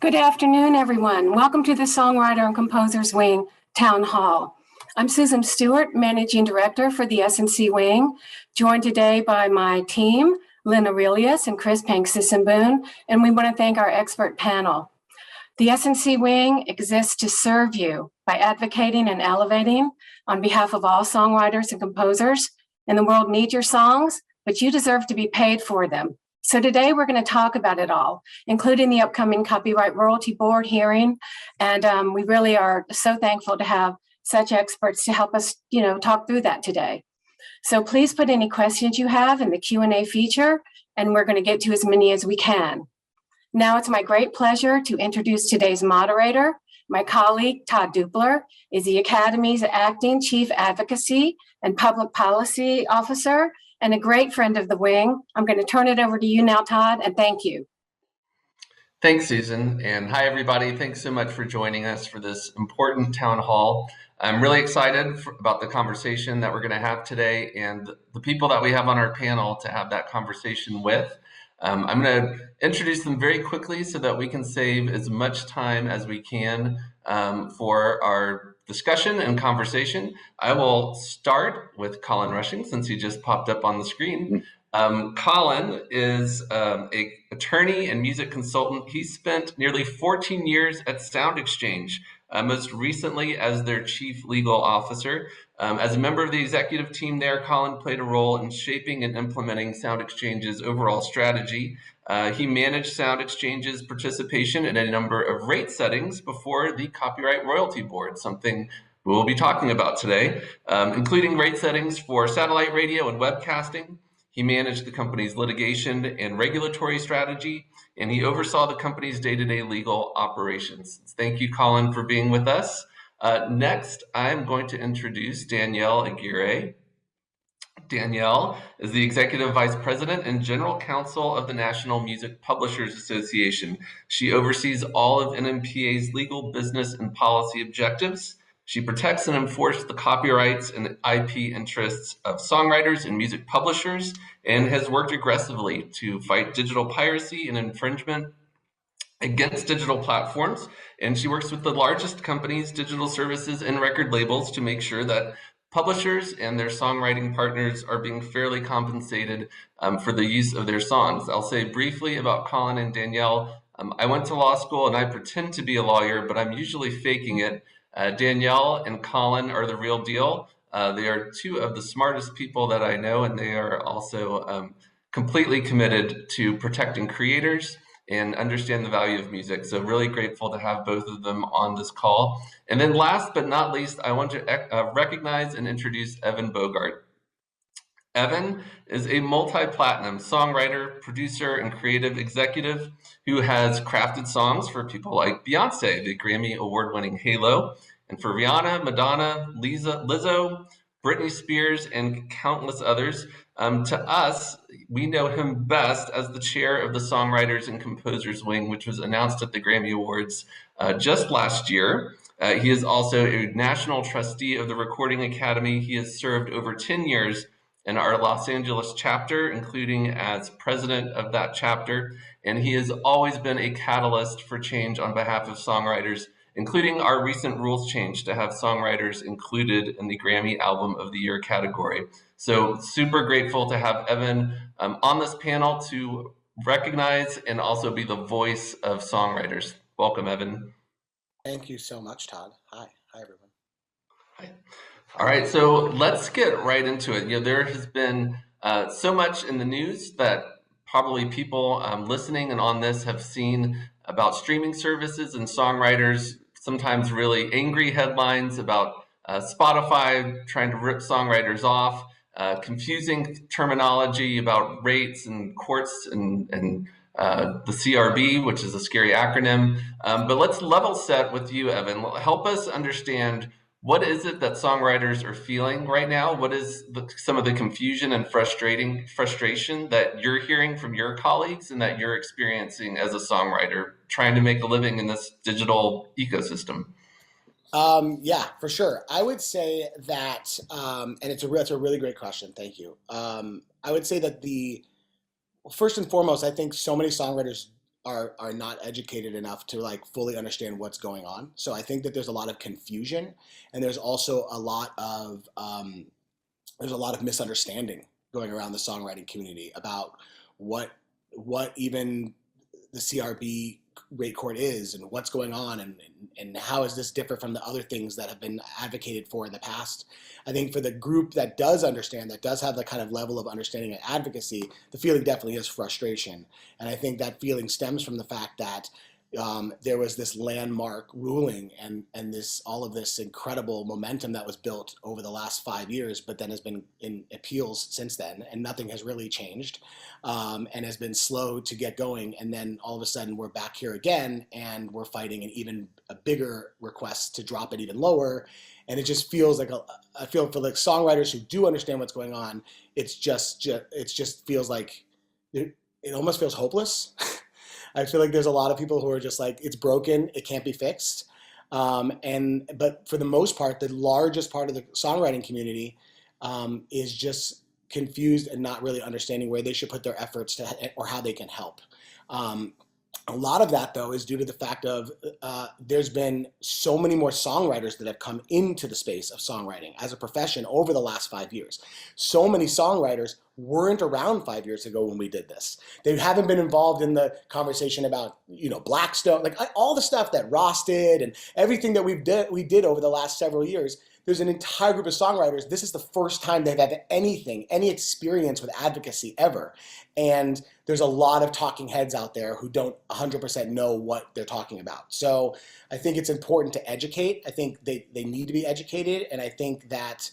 Good afternoon, everyone. Welcome to the Songwriter and Composers Wing Town Hall. I'm Susan Stewart, Managing Director for the S&C Wing, joined today by my team, Lynn Aurelius and Chris Panksisson-Boone, and we want to thank our expert panel. The S&C Wing exists to serve you by advocating and elevating on behalf of all songwriters and composers. And the world needs your songs, but you deserve to be paid for them. So today we're going to talk about it all, including the upcoming Copyright Royalty Board hearing. And we really are so thankful to have such experts to help us, talk through that today. So please put any questions you have in the Q&A feature, and we're going to get to as many as we can. Now it's my great pleasure to introduce today's moderator. My colleague, Todd Dupler, is the Academy's Acting Chief Advocacy and Public Policy Officer, and a great friend of the Wing. I'm going to turn it over to you now, Todd, and thank you. Thanks, Susan, and hi, everybody. Thanks so much for joining us for this important town hall. I'm really excited about the conversation that we're going to have today and the people that we have on our panel to have that conversation with. I'm going to introduce them very quickly so that we can save as much time as we can for our discussion and conversation. I will start with Colin Rushing since he just popped up on the screen. Colin is an attorney and music consultant. He spent nearly 14 years at Sound Exchange, most recently as their chief legal officer. As a member of the executive team there, Colin played a role in shaping and implementing Sound Exchange's overall strategy. He managed Sound Exchange's participation in a number of rate settings before the Copyright Royalty Board, something we'll be talking about today, including rate settings for satellite radio and webcasting. He managed the company's litigation and regulatory strategy, and he oversaw the company's day-to-day legal operations. Thank you, Colin, for being with us. Next, I'm going to introduce Danielle Aguirre. Danielle is the Executive Vice President and General Counsel of the National Music Publishers Association. She oversees all of NMPA's legal, business, and policy objectives. She protects and enforces the copyrights and IP interests of songwriters and music publishers and has worked aggressively to fight digital piracy and infringement against digital platforms. And she works with the largest companies, digital services, and record labels to make sure that publishers and their songwriting partners are being fairly compensated for the use of their songs. I'll say briefly about Colin and Danielle. I went to law school and I pretend to be a lawyer, but I'm usually faking it. Danielle and Colin are the real deal. They are two of the smartest people that I know, and they are also completely committed to protecting creators and understand the value of music. So really grateful to have both of them on this call. And then last but not least, I want to recognize and introduce Evan Bogart. Evan is a multi-platinum songwriter, producer, and creative executive who has crafted songs for people like Beyonce, the Grammy award-winning Halo, and for Rihanna, Madonna, Lizzo, Britney Spears, and countless others. To us, we know him best as the chair of the Songwriters and Composers Wing, which was announced at the Grammy Awards just last year. He is also a national trustee of the Recording Academy. He has served over 10 years in our Los Angeles chapter, including as president of that chapter. And he has always been a catalyst for change on behalf of songwriters, including our recent rules change to have songwriters included in the Grammy Album of the Year category. So super grateful to have Evan on this panel to recognize and also be the voice of songwriters. Welcome, Evan. Thank you so much, Todd. Hi everyone. Hi. All right, so let's get right into it. There has been so much in the news that probably people listening and on this have seen about streaming services and songwriters, sometimes really angry headlines about Spotify trying to rip songwriters off, confusing terminology about rates and courts and the CRB, which is a scary acronym. But let's level set with you, Evan. Help us understand, what is it that songwriters are feeling right now? What is some of the confusion and frustration that you're hearing from your colleagues and that you're experiencing as a songwriter trying to make a living in this digital ecosystem? Yeah, for sure. I would say that, and it's a really great question. Thank you. I would say that first and foremost, I think so many songwriters are not educated enough to like fully understand what's going on. So I think that there's a lot of confusion, and there's also a lot of misunderstanding going around the songwriting community about what even the CRB rate court is and what's going on, and how is this different from the other things that have been advocated for in the past. I think for the group that does understand, that does have the kind of level of understanding and advocacy, the feeling definitely is frustration. And I think that feeling stems from the fact that there was this landmark ruling and all of this incredible momentum that was built over the last 5 years, but then has been in appeals since then, and nothing has really changed, and has been slow to get going. And then all of a sudden we're back here again, and we're fighting an even a bigger request to drop it even lower. And it just feels like I feel for like songwriters who do understand what's going on, it just feels like it almost feels hopeless. I feel like there's a lot of people who are just like, it's broken, it can't be fixed. But for the most part, the largest part of the songwriting community is just confused and not really understanding where they should put their efforts or how they can help. A lot of that, though, is due to the fact of there's been so many more songwriters that have come into the space of songwriting as a profession over the last 5 years. So many songwriters weren't around 5 years ago when we did this. They haven't been involved in the conversation about, Blackstone, like all the stuff that Ross did and everything that we did over the last several years. There's an entire group of songwriters. This is the first time they've had any experience with advocacy ever. And there's a lot of talking heads out there who don't 100% know what they're talking about. So I think it's important to educate. I think they need to be educated. And I think that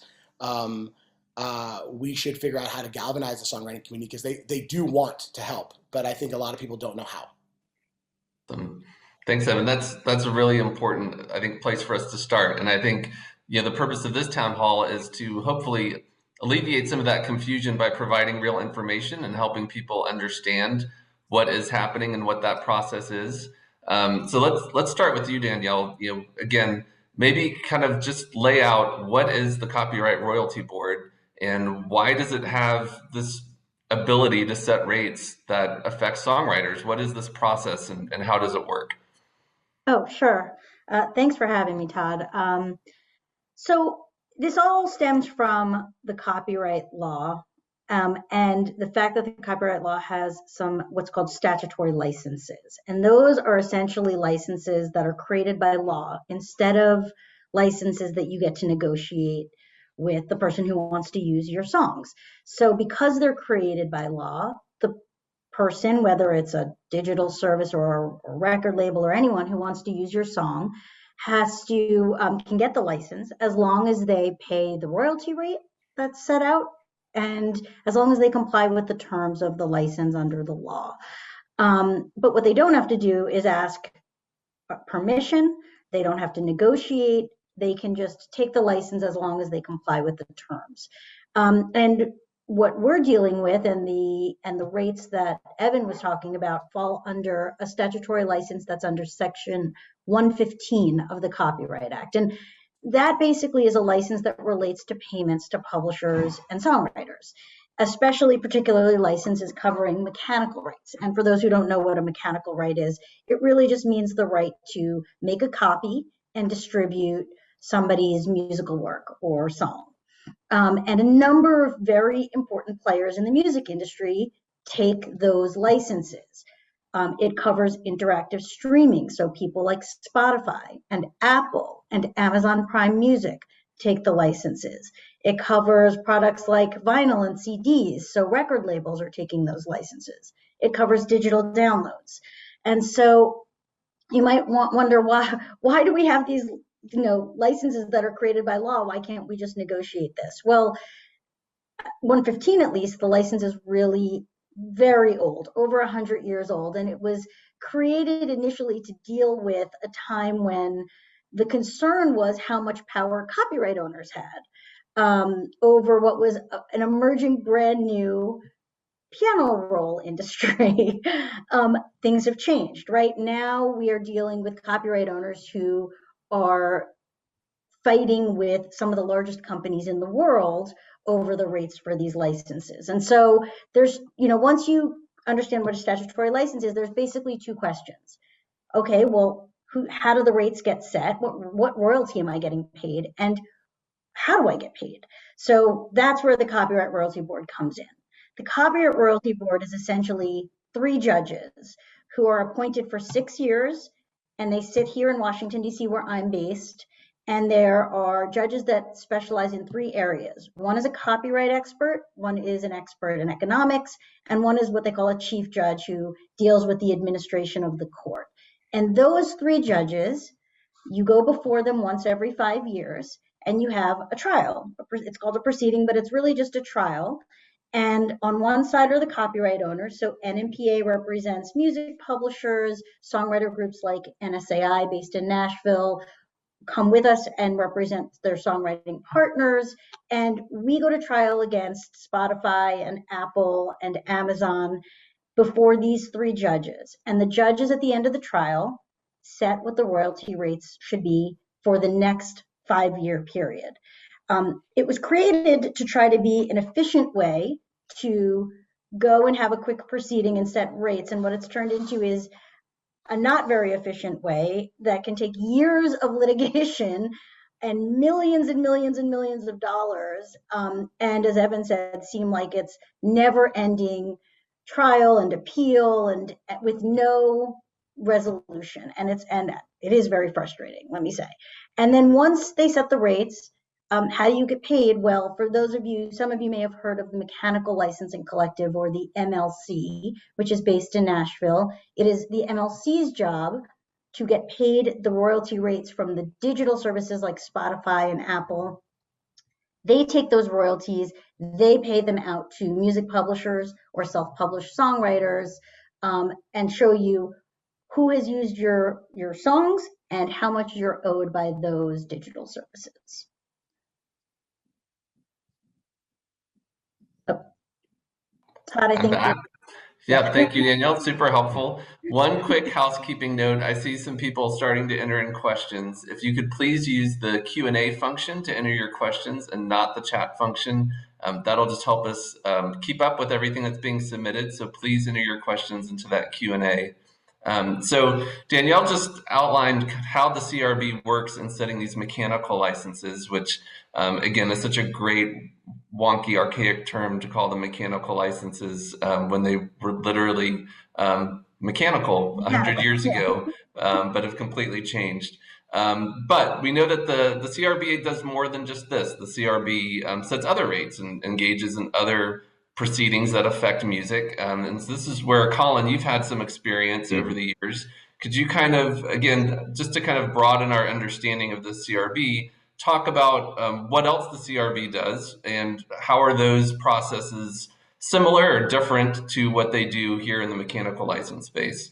we should figure out how to galvanize the songwriting community, because they do want to help. But I think a lot of people don't know how. Thanks, Evan. That's a really important, I think, place for us to start. And I think the purpose of this town hall is to hopefully alleviate some of that confusion by providing real information and helping people understand what is happening and what that process is. So let's start with you, Danielle. Again, maybe kind of just lay out what is the Copyright Royalty Board and why does it have this ability to set rates that affect songwriters? What is this process and how does it work? Oh, sure. Thanks for having me, Todd. So this all stems from the copyright law, and the fact that the copyright law has some what's called statutory licenses. And those are essentially licenses that are created by law instead of licenses that you get to negotiate with the person who wants to use your songs. So because they're created by law, the person, whether it's a digital service or a record label or anyone who wants to use your song, can get the license as long as they pay the royalty rate that's set out and as long as they comply with the terms of the license under the law. But what they don't have to do is ask permission. They don't have to negotiate. They can just take the license as long as they comply with the terms. And what we're dealing with and the rates that Evan was talking about fall under a statutory license that's under Section 115 of the Copyright Act. And that basically is a license that relates to payments to publishers and songwriters, particularly licenses covering mechanical rights. And for those who don't know what a mechanical right is, it really just means the right to make a copy and distribute somebody's musical work or song. And a number of very important players in the music industry take those licenses. It covers interactive streaming, so people like Spotify and Apple and Amazon Prime Music take the licenses. It covers products like vinyl and CDs, so record labels are taking those licenses. It covers digital downloads. And so you might wonder why do we have these licenses that are created by law? Why can't we just negotiate this? Well, 115 at least, the license is really very old, over 100 years old, and it was created initially to deal with a time when the concern was how much power copyright owners had over what was an emerging brand new piano roll industry. Things have changed. Right now, we are dealing with copyright owners who are fighting with some of the largest companies in the world over the rates for these licenses. And so there's, once you understand what a statutory license is, there's basically two questions. Okay, well, how do the rates get set? What royalty am I getting paid? And how do I get paid? So that's where the Copyright Royalty Board comes in. The Copyright Royalty Board is essentially 3 judges who are appointed for 6 years, and they sit here in Washington, D.C., where I'm based. And there are judges that specialize in 3 areas. One is a copyright expert, one is an expert in economics, and one is what they call a chief judge who deals with the administration of the court. And those 3 judges, you go before them once every 5 years, and you have a trial. It's called a proceeding, but it's really just a trial. And on one side are the copyright owners. So NMPA represents music publishers, songwriter groups like NSAI based in Nashville come with us and represent their songwriting partners. And we go to trial against Spotify and Apple and Amazon before these 3 judges. And the judges at the end of the trial set what the royalty rates should be for the next 5-year period. It was created to try to be an efficient way to go and have a quick proceeding and set rates. And what it's turned into is a not very efficient way that can take years of litigation and millions and millions and millions of dollars. And as Evan said, seem like it's never ending trial and appeal and with no resolution. And it is very frustrating, let me say. And then once they set the rates, how do you get paid? Well, for those of you, some of you may have heard of the Mechanical Licensing Collective, or the MLC, which is based in Nashville. It is the MLC's job to get paid the royalty rates from the digital services like Spotify and Apple. They take those royalties, they pay them out to music publishers or self-published songwriters, and show you who has used your songs and how much you're owed by those digital services. Todd, I think. Yeah, thank you, Danielle. Super helpful. One quick housekeeping note. I see some people starting to enter in questions. If you could please use the Q&A function to enter your questions and not the chat function. That'll just help us keep up with everything that's being submitted. So please enter your questions into that Q&A. So Danielle just outlined how the CRB works in setting these mechanical licenses, which again is such a great wonky archaic term to call them mechanical licenses when they were literally mechanical 100 years ago, but have completely changed. But we know that the CRB does more than just this. The CRB sets other rates and engages in other proceedings that affect music. And so this is where, Colin, you've had some experience over the years. Could you kind of, again, just to kind of broaden our understanding of the CRB, talk about what else the CRB does and how are those processes similar or different to what they do here in the mechanical license space?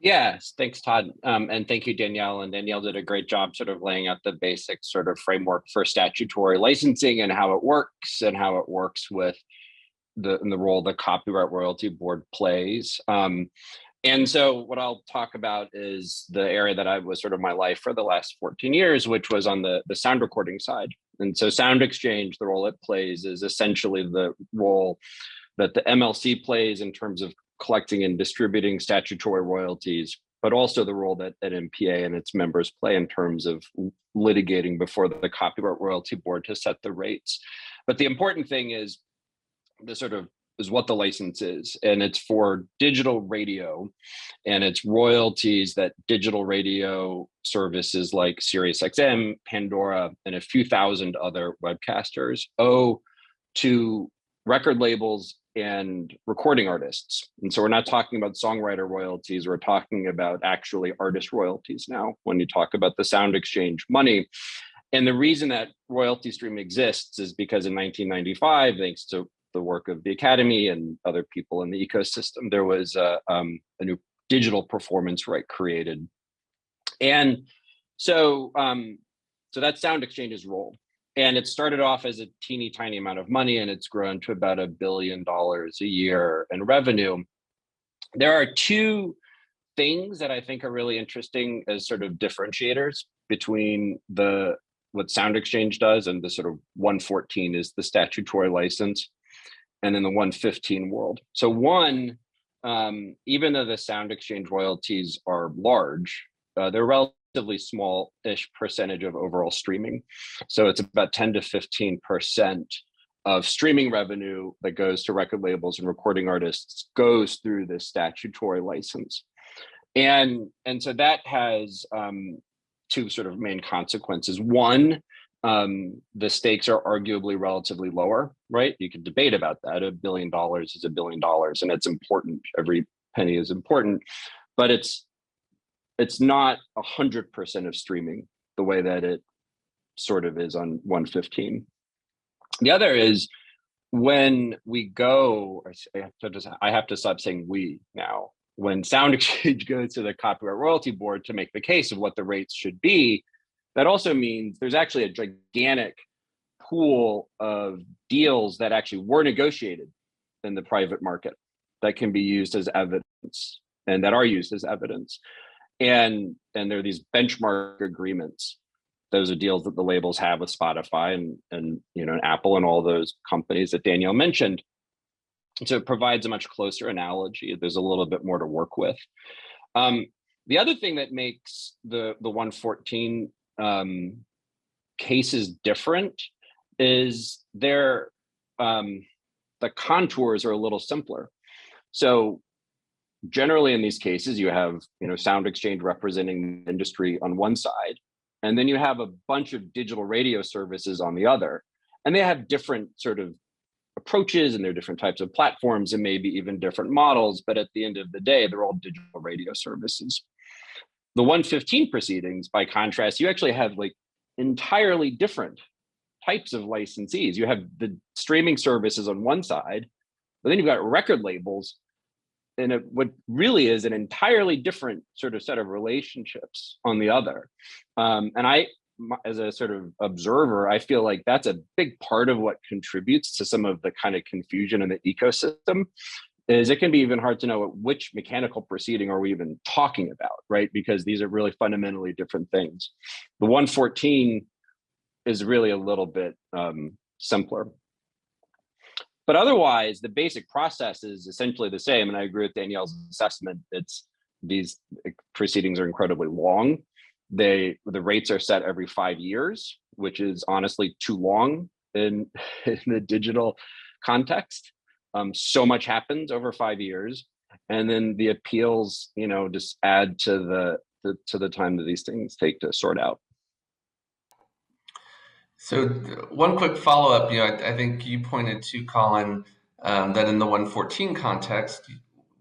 Yes, thanks, Todd. And thank you, Danielle. And Danielle did a great job sort of laying out the basic sort of framework for statutory licensing and how it works with the role the Copyright Royalty Board plays. And so what I'll talk about is the area that I was sort of my life for the last 14 years, which was on the sound recording side. And so Sound Exchange, the role it plays is essentially the role that the MLC plays in terms of collecting and distributing statutory royalties, but also the role that NMPA and its members play in terms of litigating before the Copyright Royalty Board to set the rates. But the important thing is what the license is, and it's for digital radio, and it's royalties that digital radio services like SiriusXM, Pandora, and a few thousand other webcasters owe to record labels and recording artists. And so we're not talking about songwriter royalties, we're talking about actually artist royalties now when you talk about the Sound Exchange money. And the reason that royalty stream exists is because in 1995, thanks to the work of the Academy and other people in the ecosystem, there was a new digital performance right created. And so that's Sound Exchange's role. And it started off as a teeny tiny amount of money, and it's grown to about $1 billion a year in revenue. There are two things that I think are really interesting as sort of differentiators between what Sound Exchange does and the sort of 114 is the statutory license, and then the 115 world. So one, even though the sound exchange royalties are large, they're relatively small-ish percentage of overall streaming. So it's about 10 to 15% of streaming revenue that goes to record labels and recording artists goes through this statutory license. And so that has two sort of main consequences. One, the stakes are arguably relatively lower, right? You can debate about that. $1 billion is $1 billion, and it's important. Every penny is important, but it's not 100% of streaming the way that it sort of is on 115. The other is when we go, I have to stop saying we now. When Sound Exchange goes to the Copyright Royalty Board to make the case of what the rates should be, that also means there's actually a gigantic pool of deals that actually were negotiated in the private market that can be used as evidence and that are used as evidence. And there are these benchmark agreements. Those are deals that the labels have with Spotify and Apple and all those companies that Danielle mentioned. So it provides a much closer analogy. There's a little bit more to work with. The other thing that makes the 114 cases different is the contours are a little simpler. So generally in these cases, you have Sound Exchange representing the industry on one side, and then you have a bunch of digital radio services on the other, and they have different sort of approaches and they're different types of platforms and maybe even different models, but at the end of the day, they're all digital radio services. The 115 proceedings, by contrast, you actually have like entirely different types of licensees. You have the streaming services on one side, but then you've got record labels and what really is an entirely different sort of set of relationships on the other. And I, as a sort of observer, I feel like that's a big part of what contributes to some of the kind of confusion in the ecosystem. Is it can be even hard to know which mechanical proceeding are we even talking about, right? Because these are really fundamentally different things. The 114 is really a little bit simpler. But otherwise, the basic process is essentially the same. And I agree with Danielle's assessment. These proceedings are incredibly long. The rates are set every 5 years, which is honestly too long in the digital context. So much happens over 5 years, and then the appeals, just add to the time that these things take to sort out. So one quick follow-up, I think you pointed to, Colin, that in the 114 context,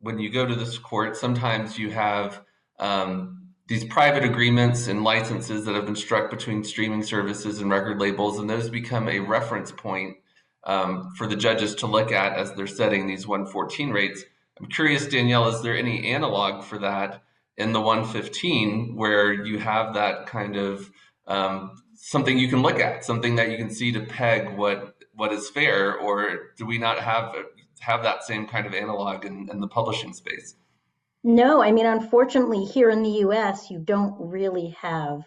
when you go to this court, sometimes you have these private agreements and licenses that have been struck between streaming services and record labels, and those become a reference point for the judges to look at as they're setting these 114 rates. I'm curious, Danielle, is there any analog for that in the 115 where you have that kind of something you can look at, something that you can see to peg what is fair, or do we not have that same kind of analog in the publishing space? No, I mean, unfortunately, here in the US, you don't really have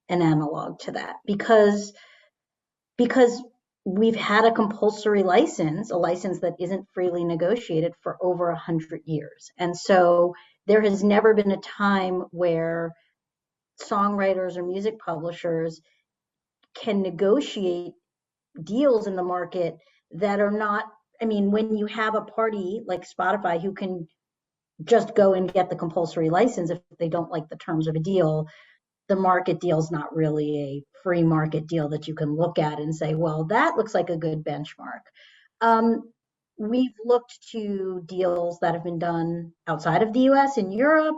an analog to that because we've had a compulsory license, a license that isn't freely negotiated for over 100 years. And so there has never been a time where songwriters or music publishers can negotiate deals in the market that are not, I mean, when you have a party like Spotify who can just go and get the compulsory license if they don't like the terms of a deal, the market deal is not really a free market deal that you can look at and say, well, that looks like a good benchmark. We've looked to deals that have been done outside of the US in Europe.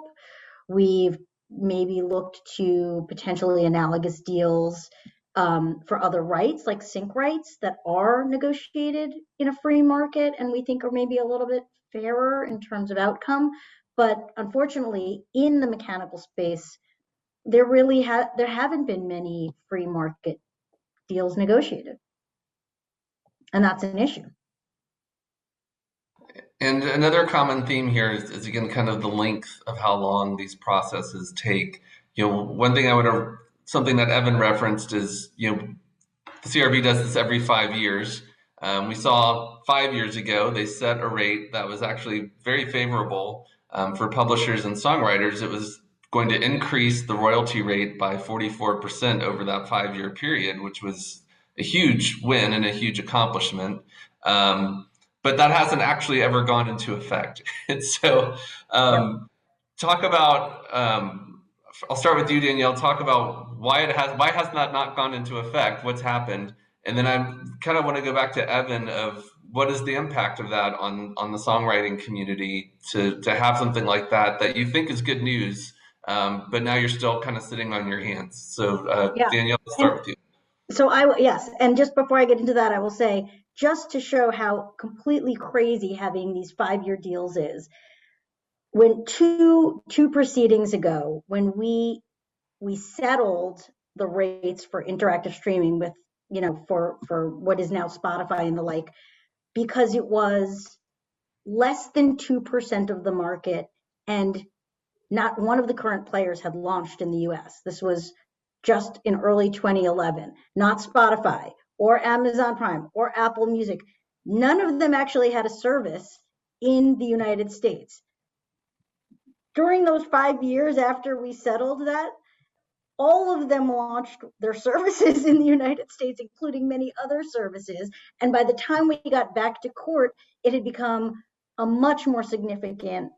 We've maybe looked to potentially analogous deals for other rights, like sync rights that are negotiated in a free market and we think are maybe a little bit fairer in terms of outcome. But unfortunately, in the mechanical space, there haven't been many free market deals negotiated. And that's an issue. And another common theme here is again, kind of the length of how long these processes take. One thing something that Evan referenced is, the CRB does this every 5 years. We saw 5 years ago, they set a rate that was actually very favorable for publishers and songwriters. It was going to increase the royalty rate by 44% over that 5-year period, which was a huge win and a huge accomplishment. But that hasn't actually ever gone into effect. And so, talk about, I'll start with you, Danielle. Talk about why has that not gone into effect? What's happened? And then I kind of want to go back to Evan of what is the impact of that on the songwriting community to have something like that you think is good news, but now you're still kind of sitting on your hands. So Danielle, let's start with you. So yes, and just before I get into that, I will say, just to show how completely crazy having these 5-year deals is, when two proceedings ago, when we settled the rates for interactive streaming with, for what is now Spotify and the like, because it was less than 2% of the market, and not one of the current players had launched in the US. This was just in early 2011, not Spotify or Amazon Prime or Apple Music. None of them actually had a service in the United States. During those 5 years after we settled that, all of them launched their services in the United States, including many other services. And by the time we got back to court, it had become a much more significant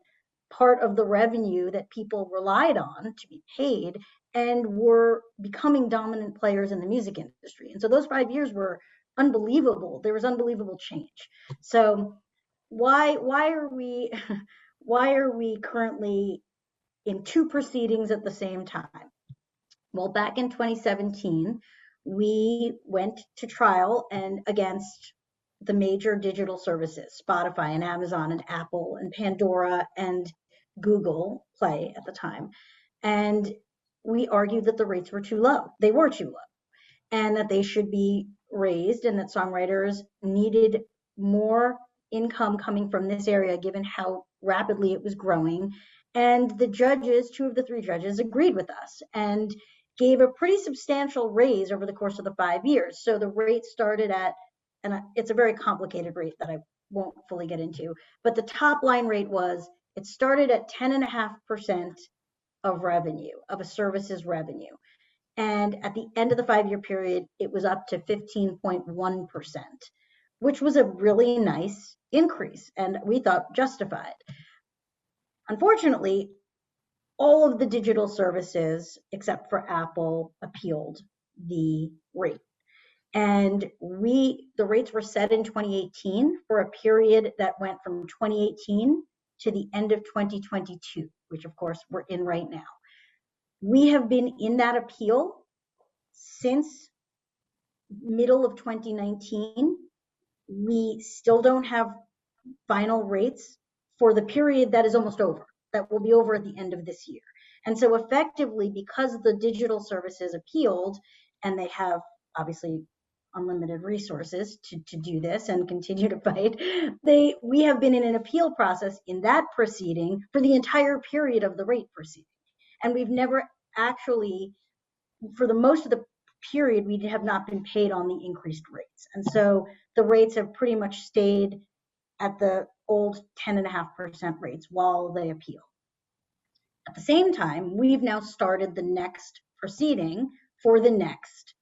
part of the revenue that people relied on to be paid, and were becoming dominant players in the music industry. And so those 5 years were unbelievable. There was unbelievable change. So why are we currently in 2 proceedings at the same time? Well, back in 2017, we went to trial and against the major digital services, Spotify and Amazon and Apple and Pandora and Google Play at the time. And we argued that the rates were too low. They were too low, and that they should be raised, and that songwriters needed more income coming from this area, given how rapidly it was growing. And the judges, 2 of the 3 judges, agreed with us and gave a pretty substantial raise over the course of the 5 years. So the rate started at, and it's a very complicated rate that I won't fully get into, but the top line rate was, it started at 10.5% of revenue, of a service's revenue. And at the end of the 5-year period, it was up to 15.1%, which was a really nice increase, and we thought justified. Unfortunately, all of the digital services, except for Apple, appealed the rate. And the rates were set in 2018 for a period that went from 2018 to the end of 2022, which of course we're in right now. We have been in that appeal since middle of 2019. We still don't have final rates for the period that is almost over, that will be over at the end of this year. And so effectively, because the digital services appealed, and they have obviously unlimited resources to do this and continue to fight, we have been in an appeal process in that proceeding for the entire period of the rate proceeding. And we've never actually, for the most of the period, we have not been paid on the increased rates. And so the rates have pretty much stayed at the old 10.5% rates while they appeal. At the same time, we've now started the next proceeding for the next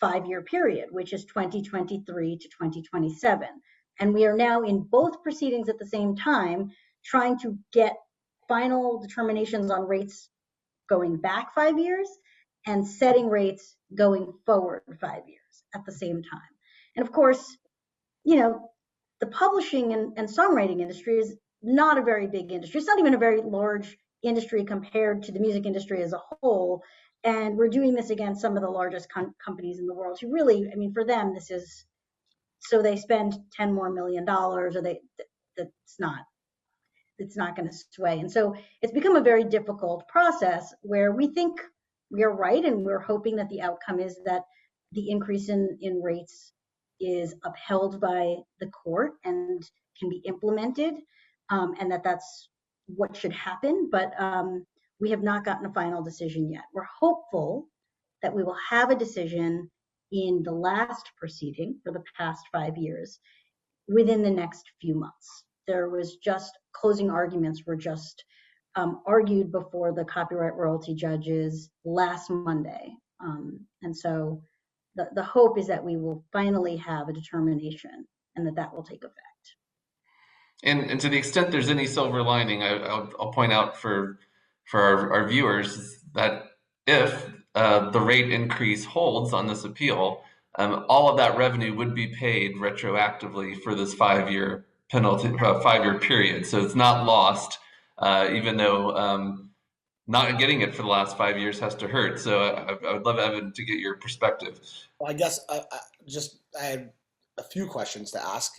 5-year period, which is 2023 to 2027. And we are now in both proceedings at the same time, trying to get final determinations on rates going back 5 years and setting rates going forward 5 years at the same time. And of course, the publishing and songwriting industry is not a very big industry. It's not even a very large industry compared to the music industry as a whole. And we're doing this against some of the largest companies in the world who really, for them, this is, so they spend $10 more million, or it's not going to sway. And so it's become a very difficult process where we think we are right, and we're hoping that the outcome is that the increase in rates is upheld by the court and can be implemented, and that's what should happen. But we have not gotten a final decision yet. We're hopeful that we will have a decision in the last proceeding for the past 5 years within the next few months. There was just closing arguments were just argued before the copyright royalty judges last Monday. And so the hope is that we will finally have a determination and that will take effect. And to the extent there's any silver lining, I'll point out for our viewers that if the rate increase holds on this appeal, all of that revenue would be paid retroactively for this 5-year penalty, 5-year period. So it's not lost, even though not getting it for the last 5 years has to hurt. So I would love, Evan, to get your perspective. Well, I guess I had a few questions to ask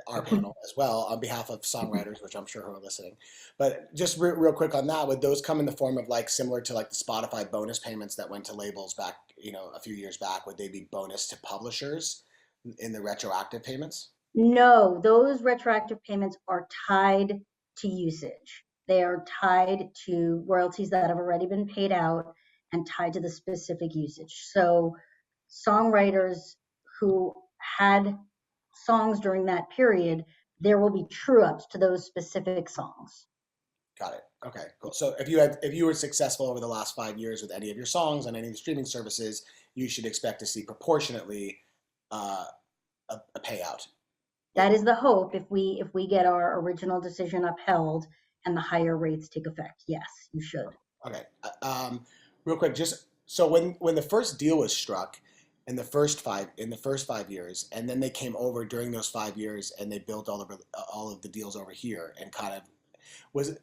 our panel as well on behalf of songwriters, which I'm sure who are listening. But just real quick on that, would those come in the form of like similar to like the Spotify bonus payments that went to labels back, a few years back? Would they be bonus to publishers in the retroactive payments? No, those retroactive payments are tied to usage. They are tied to royalties that have already been paid out and tied to the specific usage. So songwriters who had songs during that period, there will be true ups to those specific songs. Got it. Okay, cool. So if you were successful over the last 5 years with any of your songs on any of the streaming services, you should expect to see proportionately a payout. That is the hope if we get our original decision upheld and the higher rates take effect. Yes, you should. Okay. Real quick, just so when the first deal was struck in the first 5 years, and then they came over during those 5 years and they built all of the deals over here, and kind of was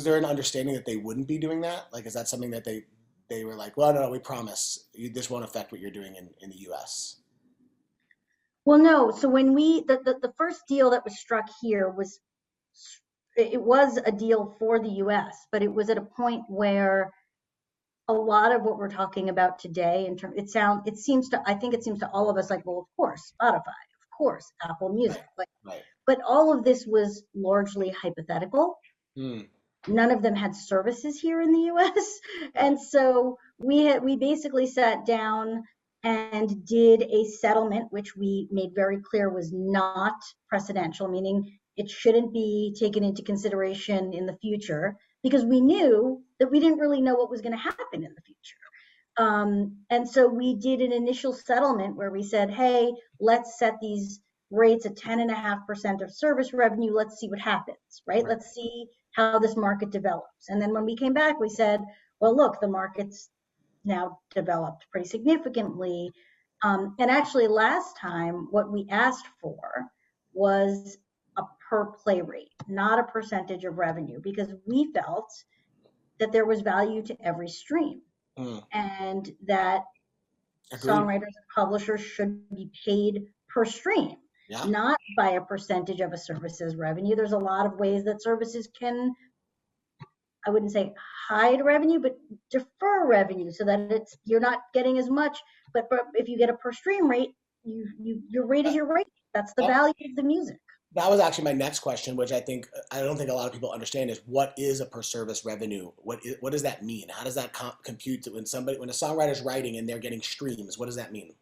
there an understanding that they wouldn't be doing that? Like, is that something that they were like, well, no, we promise this won't affect what you're doing in the US? Well, no. So when the first deal that was struck here was a deal for the US, but it was at a point where a lot of what we're talking about today I think it seems to all of us like, well, of course, Spotify, of course, Apple Music, Right. But all of this was largely hypothetical. None of them had services here in the US. And so we basically sat down and did a settlement, which we made very clear was not precedential, meaning it shouldn't be taken into consideration in the future, because we knew that we didn't really know what was going to happen in the future. And so we did an initial settlement where we said, hey, let's set these rates at 10.5% of service revenue. Let's see what happens, right? Let's see how this market develops. And then when we came back, we said, well, look, the market's now developed pretty significantly. And actually last time, what we asked for was a per play rate, not a percentage of revenue, because we felt that there was value to every stream and that songwriters and publishers should be paid per stream, not by a percentage of a service's revenue. There's a lot of ways that services can, I wouldn't say hide revenue, but defer revenue so that you're not getting as much. But if you get a per stream rate, your rate is your rate. That's the value of the music. That was actually my next question, which I don't think a lot of people understand, is what is a per service revenue? What does that mean? How does that compute when a songwriter's writing and they're getting streams? What does that mean?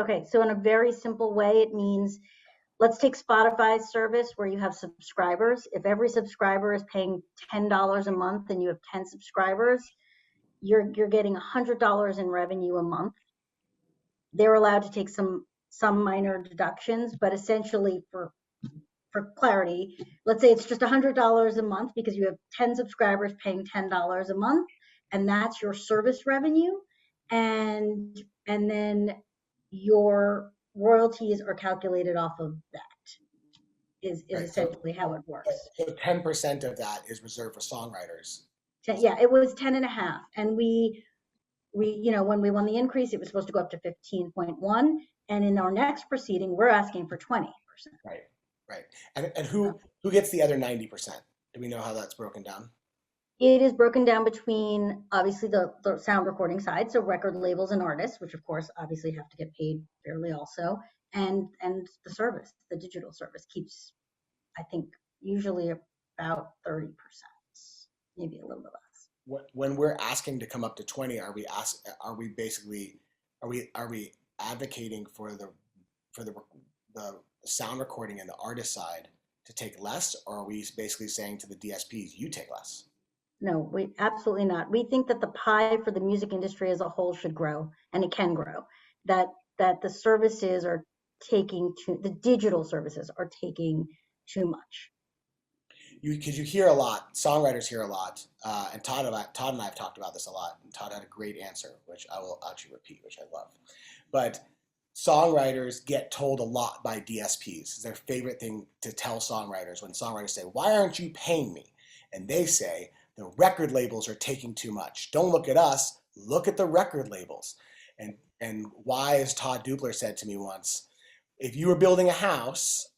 Okay, so in a very simple way, it means, let's take Spotify's service where you have subscribers. If every subscriber is paying $10 a month and you have 10 subscribers, you're getting $100 in revenue a month. They're allowed to take some minor deductions, but essentially for clarity, let's say it's just $100 a month because you have 10 subscribers paying $10 a month, and that's your service revenue. And then your royalties are calculated off of that, is essentially how it works. So 10% of that is reserved for songwriters. Yeah, it was 10.5. And we when we won the increase, it was supposed to go up to 15.1. And in our next proceeding, we're asking for 20%. Right. And who gets the other 90%? Do we know how that's broken down? It is broken down between, obviously, the sound recording side, so record labels and artists, which of course obviously have to get paid fairly also, and the service, the digital service keeps, I think, usually about 30%, maybe a little bit less. When we're asking to come up to 20, are we basically Are we advocating for the sound recording and the artist side to take less, or are we basically saying to the DSPs, you take less? No, we absolutely not. We think that the pie for the music industry as a whole should grow, and it can grow. That the services are the digital services are taking too much. Because you hear a lot, songwriters hear a lot, and Todd and I have talked about this a lot, and Todd had a great answer, which I will actually repeat, which I love. But songwriters get told a lot by DSPs. It's their favorite thing to tell songwriters when songwriters say, why aren't you paying me? And they say, the record labels are taking too much. Don't look at us, look at the record labels. And why, as Todd Dupler said to me once, if you were building a house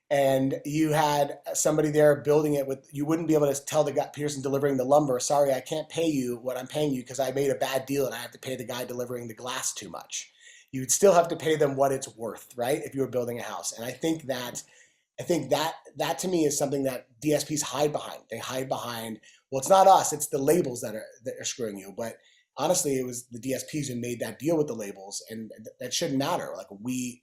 and you had somebody there building it with, you wouldn't be able to tell the guy, Pearson delivering the lumber, sorry, I can't pay you what I'm paying you because I made a bad deal and I have to pay the guy delivering the glass too much. You'd still have to pay them what it's worth, right? If you were building a house. And I think that to me is something that DSPs hide behind. They hide behind, well, it's not us, it's the labels that are screwing you. But honestly, it was the DSPs who made that deal with the labels, and that shouldn't matter. Like we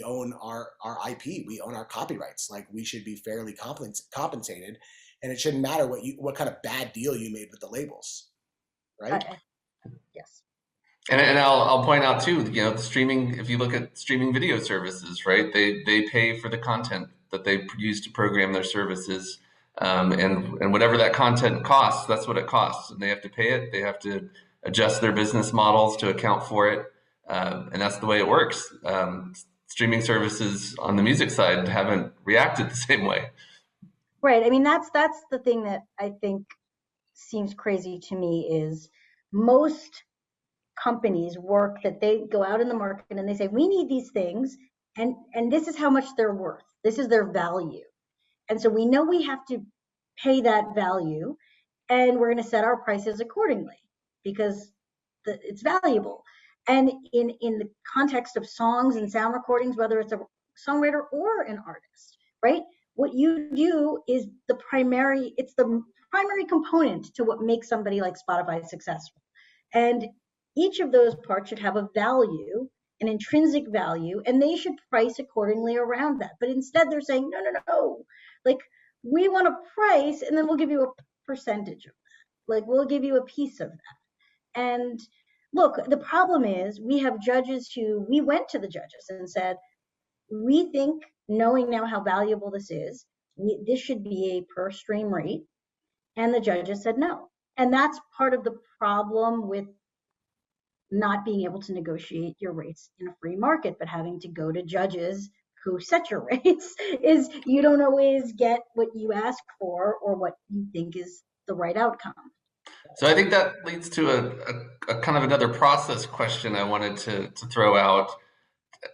own our IP, we own our copyrights. Like we should be fairly compensated, and it shouldn't matter what kind of bad deal you made with the labels, right? Yes. And I'll point out too, the streaming, if you look at streaming video services, right, they pay for the content that they use to program their services. And whatever that content costs, that's what it costs. And they have to pay it. They have to adjust their business models to account for it. And that's the way it works. Streaming services on the music side haven't reacted the same way. Right. I mean, that's the thing that I think seems crazy to me is most companies work that they go out in the market and they say, we need these things, and this is how much they're worth. This is their value. And so we know we have to pay that value, and we're going to set our prices accordingly because it's valuable. And in the context of songs and sound recordings, whether it's a songwriter or an artist, right? What you do is the primary component to what makes somebody like Spotify successful. And each of those parts should have a value, an intrinsic value, and they should price accordingly around that. But instead they're saying, no. Like, we want a price and then we'll give you a percentage of that. Like, we'll give you a piece of that. And look, the problem is we have judges we went to the judges and said, we think, knowing now how valuable this is, this should be a per stream rate. And the judges said no. And that's part of the problem with not being able to negotiate your rates in a free market, but having to go to judges who set your rates is you don't always get what you ask for or what you think is the right outcome. So I think that leads to a kind of another process question I wanted to throw out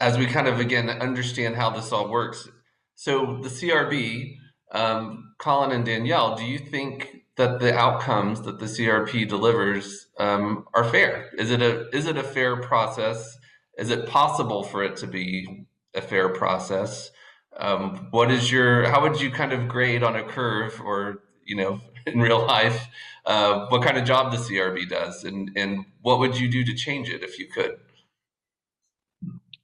as we kind of, again, understand how this all works. So the CRB, Colin and Danielle, do you think that the outcomes that the CRP delivers are fair? Is it a fair process? Is it possible for it to be a fair process? How would you kind of grade on a curve, or in real life, what kind of job the CRB does, and what would you do to change it if you could?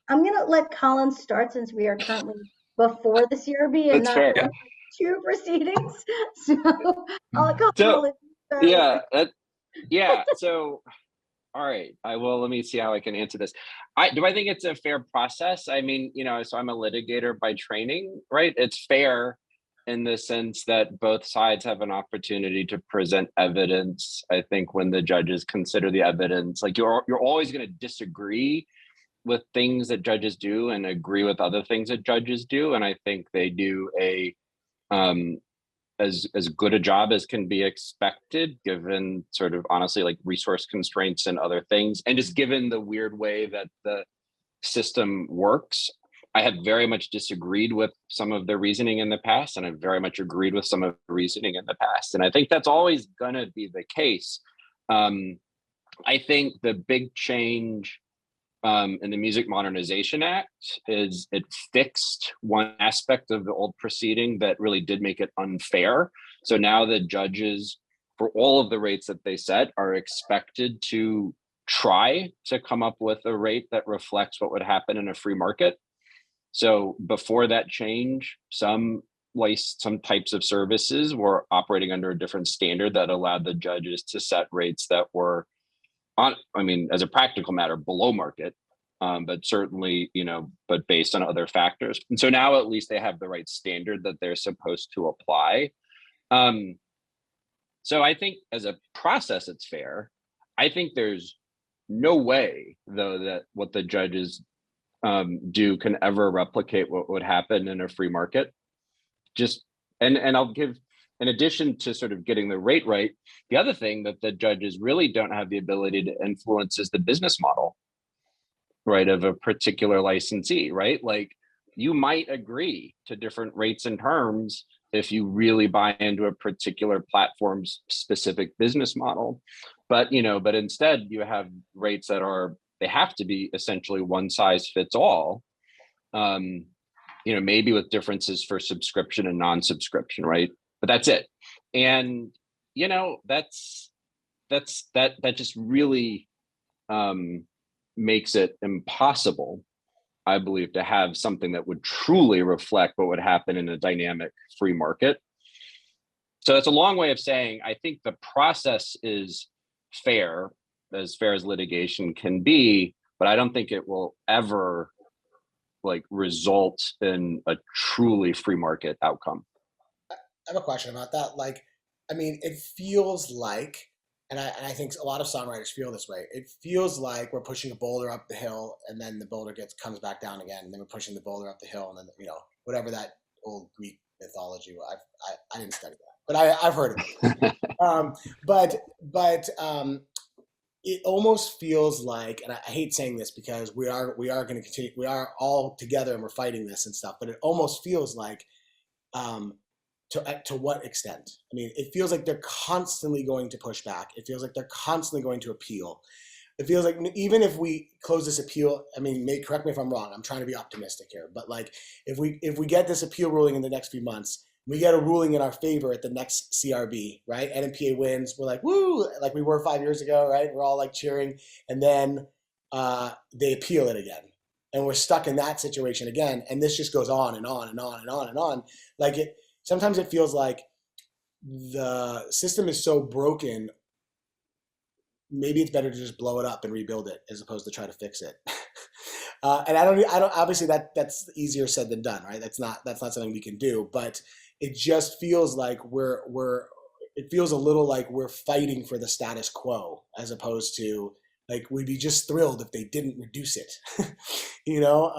I'm going to let Colin start since we are currently before the CRB and That's not fair. two proceedings. So I'll let Colin start. So, all right. Let me see how I can answer this. I think it's a fair process. I mean, so I'm a litigator by training, right? It's fair in the sense that both sides have an opportunity to present evidence. I think when the judges consider the evidence, like you're always going to disagree with things that judges do and agree with other things that judges do. And I think they do as good a job as can be expected, given sort of honestly like resource constraints and other things. And just given the weird way that the system works, I have very much disagreed with some of the reasoning in the past, and I've very much agreed with some of the reasoning in the past. And I think that's always gonna be the case. I think the big change in the Music Modernization Act is it fixed one aspect of the old proceeding that really did make it unfair. So now the judges, for all of the rates that they set, are expected to try to come up with a rate that reflects what would happen in a free market. So before that change, some types of services were operating under a different standard that allowed the judges to set rates that were as a practical matter, below market, but certainly, but based on other factors. And so now at least they have the right standard that they're supposed to apply. So I think as a process, it's fair. I think there's no way, though, that what the judges do can ever replicate what would happen in a free market. And I'll give, in addition to sort of getting the rate right, the other thing that the judges really don't have the ability to influence is the business model, right, of a particular licensee, right? Like, you might agree to different rates and terms if you really buy into a particular platform's specific business model. But instead you have rates that they have to be essentially one size fits all, maybe with differences for subscription and non-subscription, right? But that's it. And, that just really makes it impossible, I believe, to have something that would truly reflect what would happen in a dynamic free market. So that's a long way of saying, I think the process is fair as litigation can be, but I don't think it will ever result in a truly free market outcome. I have a question about that. It feels like, and I think a lot of songwriters feel this way, it feels like we're pushing a boulder up the hill and then the boulder comes back down again, and then we're pushing the boulder up the hill, and then, whatever that old Greek mythology was. I didn't study that, but I've heard of it. It almost feels like, and I hate saying this because we are going to continue, we are all together and we're fighting this and stuff, but it almost feels like, to what extent? It feels like they're constantly going to push back. It feels like they're constantly going to appeal. It feels like even if we close this appeal, correct me if I'm wrong, I'm trying to be optimistic here, but if we get this appeal ruling in the next few months, we get a ruling in our favor at the next CRB, right? NMPA wins, we're like, woo, like we were 5 years ago, right? We're all cheering, and then they appeal it again. And we're stuck in that situation again, and this just goes on and on and on and on and on. Sometimes it feels like the system is so broken, maybe it's better to just blow it up and rebuild it as opposed to try to fix it. And I don't obviously that's easier said than done, right? That's not something we can do, but it just feels like it feels a little like we're fighting for the status quo as opposed to we'd be just thrilled if they didn't reduce it. You know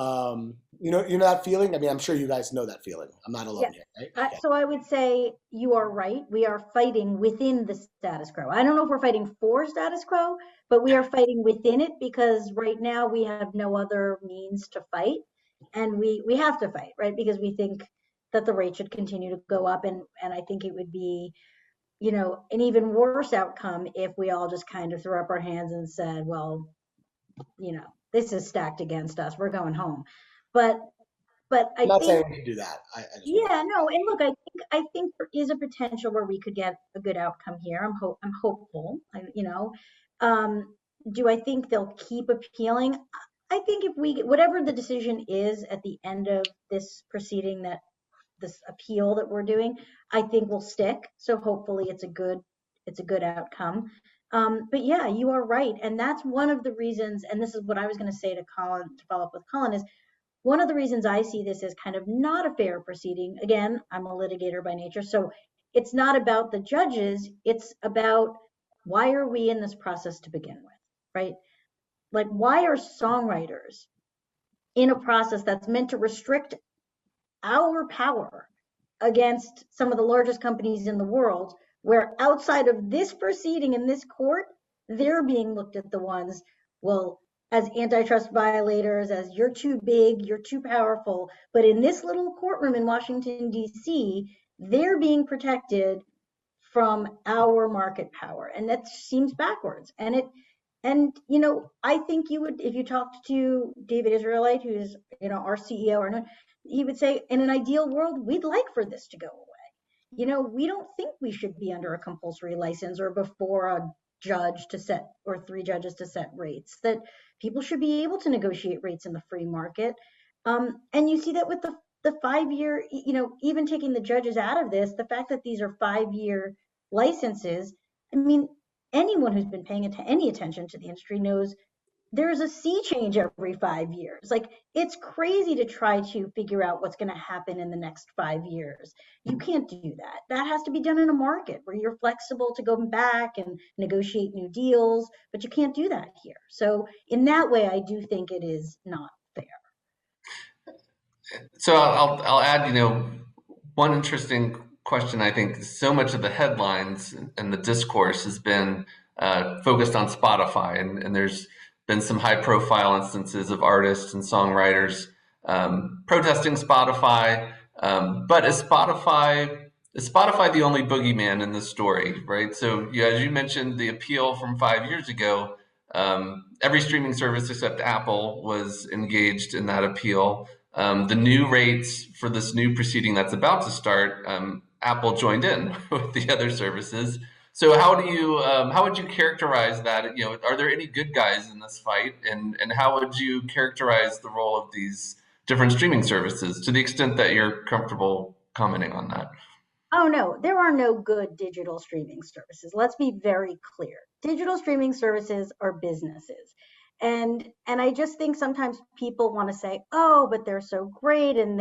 that feeling? I'm sure you guys know that feeling. I'm not alone here, right? So I would say you are right. We are fighting within the status quo. I don't know if we're fighting for status quo, but we are fighting within it because right now we have no other means to fight. And we have to fight, right? Because we think that the rate should continue to go up. And I think it would be, an even worse outcome if we all just kind of threw up our hands and said, well, this is stacked against us. We're going home. But I'm not saying we can do that. And look, I think there is a potential where we could get a good outcome here. I'm hopeful. Do I think they'll keep appealing? I think if whatever the decision is at the end of this proceeding, this appeal that we're doing, I think will stick. So hopefully it's a good outcome. But yeah, you are right. And that's one of the reasons, and this is what I was going to say to Colin, to follow up with Colin, is one of the reasons I see this as kind of not a fair proceeding. Again, I'm a litigator by nature. So it's not about the judges. It's about why are we in this process to begin with, right? Why are songwriters in a process that's meant to restrict our power against some of the largest companies in the world, where outside of this proceeding in this court, they're being looked at the ones, well, as antitrust violators, as you're too big, you're too powerful. But in this little courtroom in Washington, D.C., they're being protected from our market power. And that seems backwards. And I think you would, if you talked to David Israelite, who's, our CEO, he would say, in an ideal world, we'd like for this to go away. We don't think we should be under a compulsory license or before a judge to set, or 3 judges to set rates, that people should be able to negotiate rates in the free market. And you see that with the 5-year, even taking the judges out of this, the fact that these are 5-year licenses, I mean, anyone who's been paying any attention to the industry knows there's a sea change every 5 years. Like, it's crazy to try to figure out what's going to happen in the next 5 years. You can't do that. That has to be done in a market where you're flexible to go back and negotiate new deals, but you can't do that here. So in that way, I do think it is not fair. So I'll add, one interesting question. I think so much of the headlines and the discourse has been focused on Spotify, and there's been some high-profile instances of artists and songwriters protesting Spotify. But is Spotify the only boogeyman in this story, right? So as you mentioned, the appeal from 5 years ago, every streaming service except Apple was engaged in that appeal. The new rates for this new proceeding that's about to start, Apple joined in with the other services. So how would you characterize that? Are there any good guys in this fight, and how would you characterize the role of these different streaming services, to the extent that you're comfortable commenting on that? Oh no, there are no good digital streaming services. Let's be very clear. Digital streaming services are businesses. And I just think sometimes people want to say, oh, but they're so great, and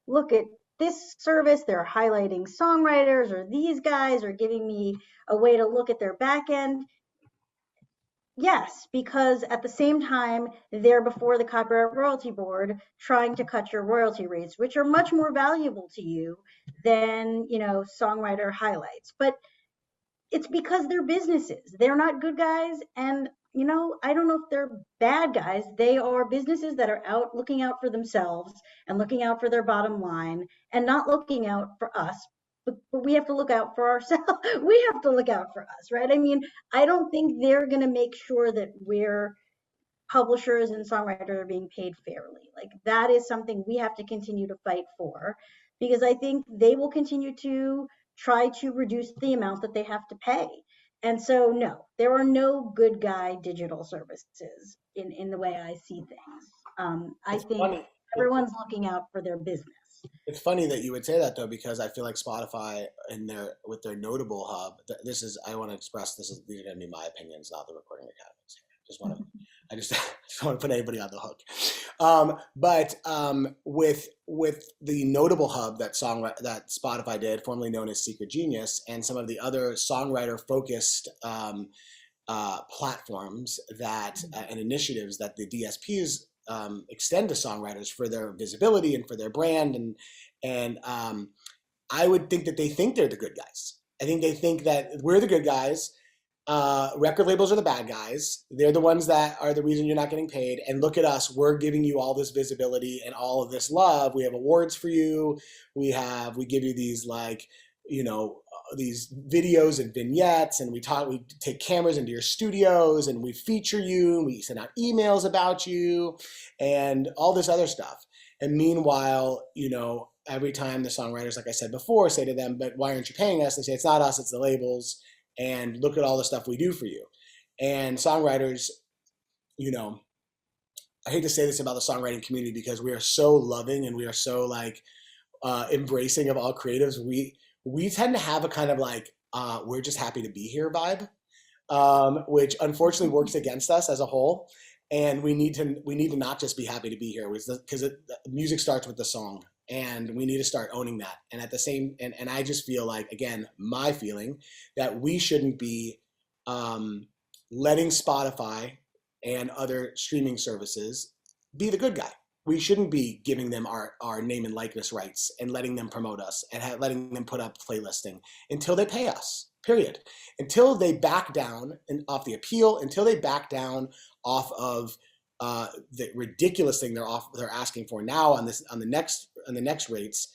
look at this service, they're highlighting songwriters, or these guys are giving me a way to look at their back end. Yes, because at the same time, they're before the Copyright Royalty Board trying to cut your royalty rates, which are much more valuable to you than, songwriter highlights. But it's because they're businesses. They're not good guys. And, I don't know if they're bad guys. They are businesses that are looking out for themselves and looking out for their bottom line and not looking out for us. But we have to look out for ourselves. We have to look out for us, right? I mean, I don't think they're going to make sure that we're publishers and songwriters are being paid fairly. Like, that is something we have to continue to fight for, because I think they will continue to try to reduce the amount that they have to pay. And so, no, there are no good guy digital services in the way I see things. I think everyone's looking out for their business. It's funny that you would say that, though, because I feel like Spotify with their Notable hub, I want to express these are going to be my opinions, not the Recording Academy's. I just don't want to put anybody on the hook. But with the Notable hub that Spotify did, formerly known as Secret Genius, and some of the other songwriter-focused platforms and initiatives that the DSPs extend to songwriters for their visibility and for their brand, and I would think that they think they're the good guys. I think they think that we're the good guys. Record labels are the bad guys. They're the ones that are the reason you're not getting paid. And look at us. We're giving you all this visibility and all of this love. We have awards for you. We give you these these videos and vignettes, and we take cameras into your studios, and we feature you. We send out emails about you and all this other stuff. And meanwhile, every time the songwriters, like I said before, say to them, but why aren't you paying us? They say, it's not us, it's the labels. And look at all the stuff we do for you. And songwriters, I hate to say this about the songwriting community, because we are so loving and we are so embracing of all creatives. We tend to have a kind of we're just happy to be here vibe, which unfortunately works against us as a whole. And we need to not just be happy to be here, because music starts with the song. And we need to start owning that. And at the same, and I just feel like, again, my feeling that we shouldn't be letting Spotify and other streaming services be the good guy. We shouldn't be giving them our name and likeness rights and letting them promote us and letting them put up playlisting until they pay us, period. Until they back down off the appeal, until they back down off of the ridiculous thing they're asking for now on the next rates.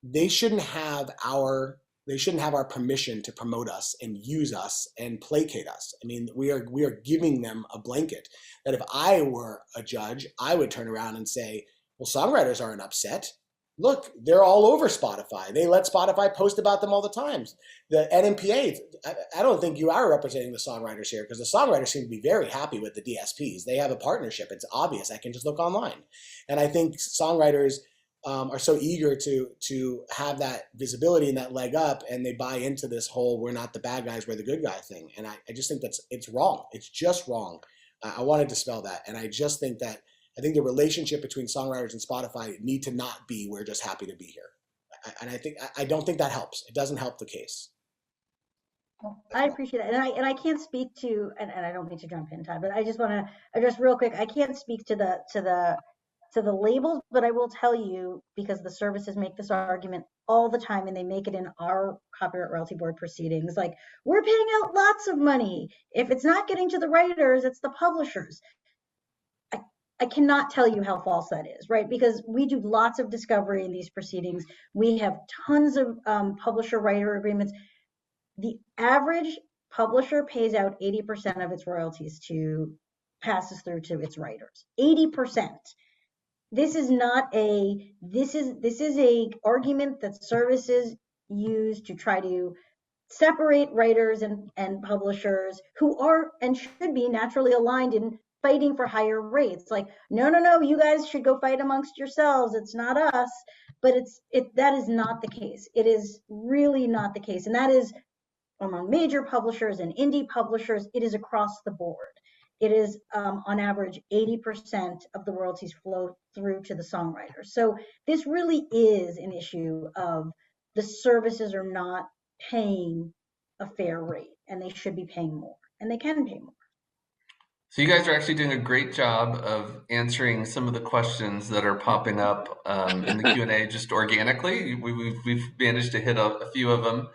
They shouldn't have our permission to promote us and use us and placate us. I mean, we are giving them a blanket that if I were a judge, I would turn around and say, well, songwriters aren't upset. look, they're all over Spotify. They let Spotify post about them all the times. The NMPA, I don't think you are representing the songwriters here, because the songwriters seem to be very happy with the DSPs. They have a partnership. It's obvious. I can just look online. And I think songwriters are so eager to have that visibility and that leg up, and they buy into this whole "we're not the bad guys, we're the good guy" thing. And I just think it's wrong. It's just wrong. I want to dispel that. And I just think that I think the relationship between songwriters and Spotify need to not be "we're just happy to be here." And I don't think that helps. It doesn't help the case. I appreciate that, and I can't speak to, and I don't mean to jump in, Todd, but I just want to address real quick. I can't speak to the labels, but I will tell you, because the services make this argument all the time, and they make it in our Copyright Royalty Board proceedings. Like, we're paying out lots of money. If it's not getting to the writers, it's the publishers. I cannot tell you how false that is, right? Because we do lots of discovery in these proceedings. We have tons of publisher-writer agreements. The average publisher pays out 80% of its royalties passes through to its writers. 80%. This is not this is a argument that services use to try to separate writers and publishers who are and should be naturally aligned in fighting for higher rates. Like, no, you guys should go fight amongst yourselves. It's not us. But that is not the case. It is really not the case. And that is among major publishers and indie publishers. It is across the board. It is on average 80% of the royalties flow through to the songwriters. So this really is an issue of the services are not paying a fair rate, and they should be paying more, and they can pay more. So you guys are actually doing a great job of answering some of the questions that are popping up in the Q&A just organically. We've managed to hit a few of them.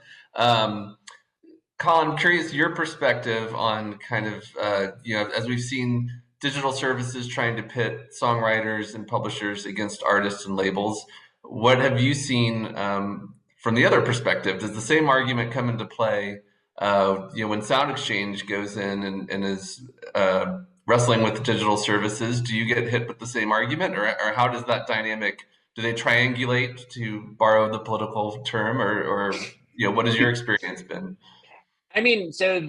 Colin, I'm curious your perspective on kind of, as we've seen digital services trying to pit songwriters and publishers against artists and labels, what have you seen from the other perspective? Does the same argument come into play when Sound Exchange goes in and is wrestling with digital services? Do you get hit with the same argument, or how does that dynamic, do they triangulate, to borrow the political term, or what has your experience been? I mean, so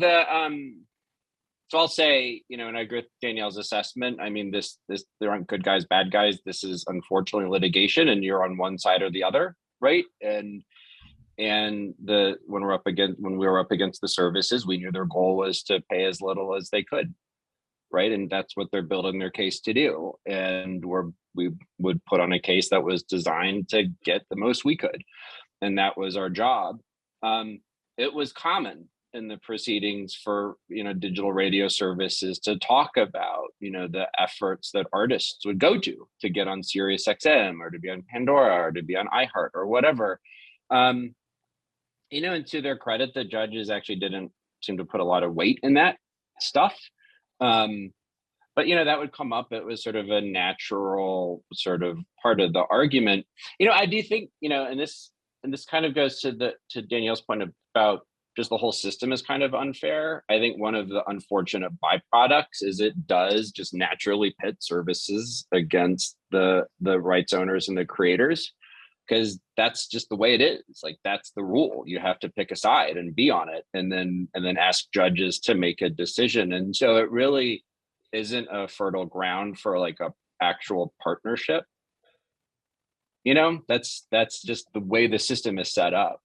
I'll say, and I agree with Danielle's assessment. I mean, this there aren't good guys, bad guys. This is unfortunately litigation, and you're on one side or the other, right? And when we were up against the services, we knew their goal was to pay as little as they could, right? And that's what they're building their case to do. And we would put on a case that was designed to get the most we could, and that was our job. It was common in the proceedings for digital radio services to talk about the efforts that artists would go to get on Sirius XM, or to be on Pandora, or to be on iHeart, or whatever. And to their credit, the judges actually didn't seem to put a lot of weight in that stuff. But that would come up. It was sort of a natural sort of part of the argument. I do think and this kind of goes to Danielle's point about just the whole system is kind of unfair. I think one of the unfortunate byproducts is it does just naturally pit services against the rights owners and the creators, because that's just the way it is. Like, that's the rule. You have to pick a side and be on it, and then ask judges to make a decision. And so it really isn't a fertile ground for like a actual partnership. That's just the way the system is set up.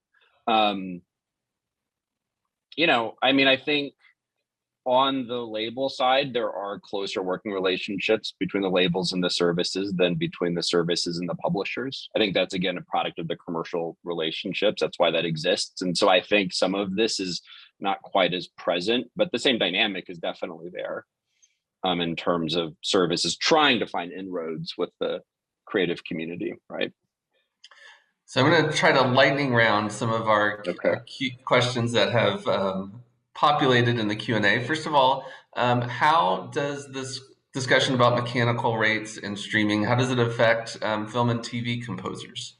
I think on the label side, there are closer working relationships between the labels and the services than between the services and the publishers. I think that's, again, a product of the commercial relationships. That's why that exists. And so I think some of this is not quite as present, but the same dynamic is definitely there in terms of services trying to find inroads with the creative community, right? So I'm going to try to lightning round some of our key questions that have populated in the Q&A. First of all, how does this discussion about mechanical rates and streaming, how does it affect film and TV composers?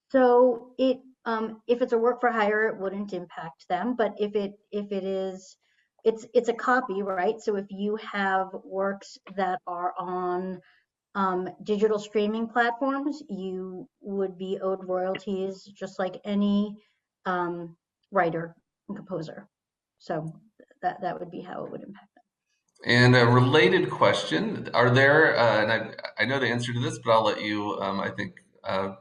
So if it's a work for hire, it wouldn't impact them. But if it is, it's a copy, right? So if you have works that are on digital streaming platforms, you would be owed royalties just like any writer and composer. So that would be how it would impact them. And a related question: are there? And I know the answer to this, but I'll let you. I think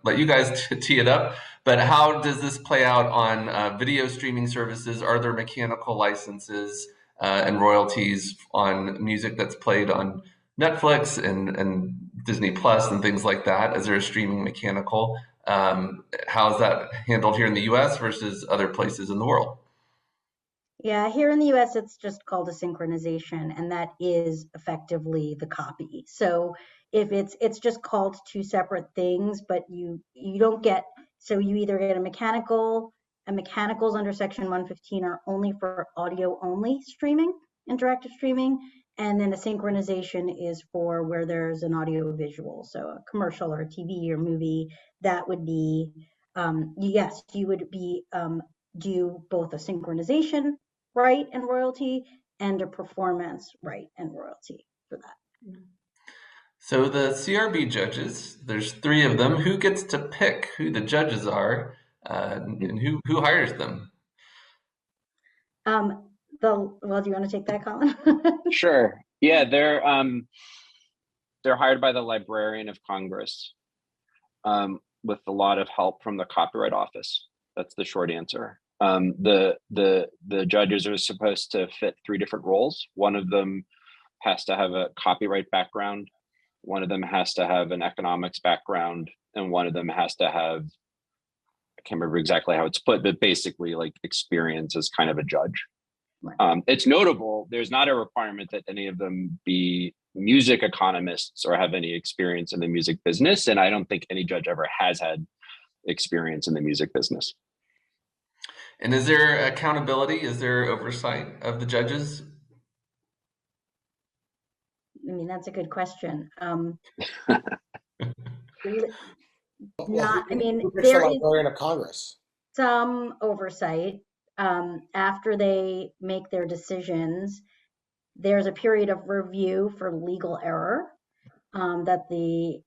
let you guys tee it up. But how does this play out on video streaming services? Are there mechanical licenses and royalties on music that's played on Netflix and Disney Plus and things like that? Is there a streaming mechanical? How's that handled here in the U.S. versus other places in the world? Yeah, here in the US, it's just called a synchronization, and that is effectively the copy. So if it's just called two separate things, but you don't get, so you either get a mechanical, and mechanicals under Section 115 are only for audio only streaming, interactive streaming, and then a synchronization is for where there's an audio visual, so a commercial or a TV or movie. That would be, yes, you would be due both a synchronization right and royalty and a performance right and royalty for that. So the CRB judges, there's 3 of them. Who gets to pick who the judges are, and who hires them? Well, do you want to take that, Colin? Sure. Yeah, they're hired by the Librarian of Congress, with a lot of help from the Copyright Office. That's the short answer. The judges are supposed to fit 3 different roles. One of them has to have a copyright background, one of them has to have an economics background, and one of them has to have, I can't remember exactly how it's put, but basically like experience as kind of a judge. Right. It's notable, there's not a requirement that any of them be music economists or have any experience in the music business, and I don't think any judge ever has had experience in the music business. And is there accountability? Is there oversight of the judges? I mean, that's a good question. Well, I mean, who picks the there is Librarian of Congress? some oversight. After they make their decisions, there's a period of review for legal error that the